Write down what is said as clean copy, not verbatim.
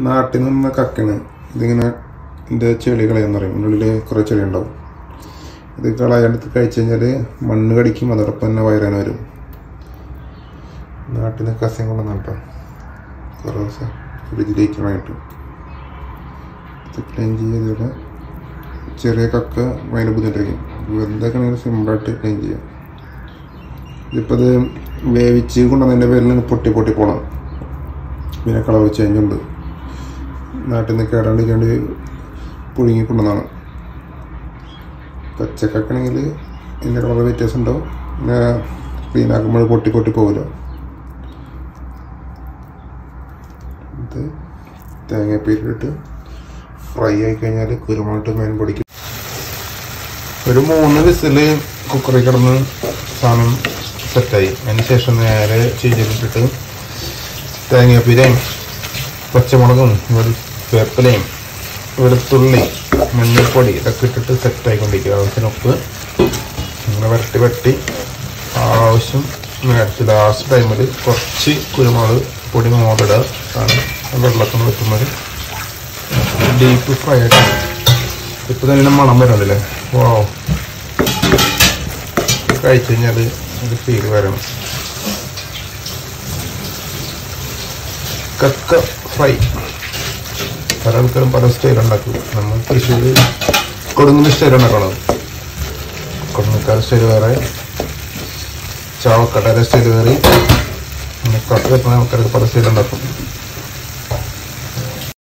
നാട്ടിൽ നിന്ന് കക്കണ് ഇതിങ്ങനെ ഇതിൻ്റെ ചെളി കളയാന്ന് പറയും. ഇതിൻ്റെ ഉള്ളിൽ കുറേ ചെളി ഉണ്ടാവും. ഇത് കളയാണ്ട് കഴിച്ചു കഴിഞ്ഞാൽ മണ്ണ് കടിക്കും, അതോടൊപ്പം തന്നെ വയറാൻ വരും. നാട്ടിൽ നിന്ന് കസയും കൊണ്ടുവന്നാ കേട്ടോ കുറേ ദിവസം ഫ്രിഡ്ജിലേക്കാനായിട്ട്. ഇത് ക്ലീൻ ചെയ്തതുപോലെ ചെറിയ കക്ക ഭയങ്കര ബുദ്ധിമുട്ടായിരിക്കും. വെറുതെ സിമ്പിളായിട്ട് ക്ലീൻ ചെയ്യാം. ഇതിപ്പോൾ ഇത് വേവിച്ച് കൊണ്ടുവന്നതിൻ്റെ പേരിൽ പൊട്ടി പോകണം. പിന്നെ കളർ ചേഞ്ചുണ്ട്. നാട്ടിൽ നിന്ന് കേടാണ്ടിരിക്കാണ്ട് പുഴുങ്ങി കൊണ്ടുവന്നാണ്. പച്ചക്കക്കണെങ്കിൽ ഇതിൻ്റെ കളർ വ്യത്യാസം ഉണ്ടാവും. പിന്നെ ക്ലീൻ ആക്കുമ്പോൾ പൊട്ടി പോകില്ല. ഇത് തേങ്ങാപ്പീരിട്ട് ഫ്രൈ ആയി കഴിഞ്ഞാൽ കുരുമുളകിട്ട് മേൻ പൊടിക്കും. ഒരു 3 വിസിൽ കുക്കറിൽ കിടന്ന് സാധനം സെറ്റായി. അതിന് ശേഷം നേരെ ചീഞ്ചിട്ടിട്ട് തേങ്ങാപ്പീരയും പച്ചമുളകും വേപ്പിലയും വെളുത്തുള്ളി മഞ്ഞൾപ്പൊടി ഇതൊക്കെ ഇട്ടിട്ട് സെറ്റായിക്കൊണ്ടിരിക്കുക. ആവശ്യത്തിന് ഉപ്പ് ഇങ്ങനെ വരട്ടി ആവശ്യം മേടിച്ച് ലാസ്റ്റ് ടൈമിൽ കുറച്ച് കുരുമുളക് പൊടി മോടിടുക. വെള്ളത്തിൽ വെക്കുമ്പോൾ ഡീപ്പ് ഫ്രൈ ആയിട്ട് ഇപ്പം തന്നെ മണം വരുന്നുണ്ടല്ലേ. വാ, കഴിച്ചു കഴിഞ്ഞാൽ ഒരു ഫീൽ വരണം. കക്ക ഫ്രൈ പല ആൾക്കാരും പല സ്റ്റൈലുണ്ടാക്കും. നമ്മൾ തൃശ്ശൂർ കൊടുങ്ങല്ലൂർ സ്റ്റൈൽ ഉണ്ടാക്കണത്. കൊടുങ്ങക്കാട് സ്റ്റൈൽ വേറെ, ചാവക്കടയുടെ സ്റ്റൈൽ വേറെ, പിന്നെ കക്ക ആൾക്കാർക്ക് പല സ്റ്റൈലുണ്ടാക്കും.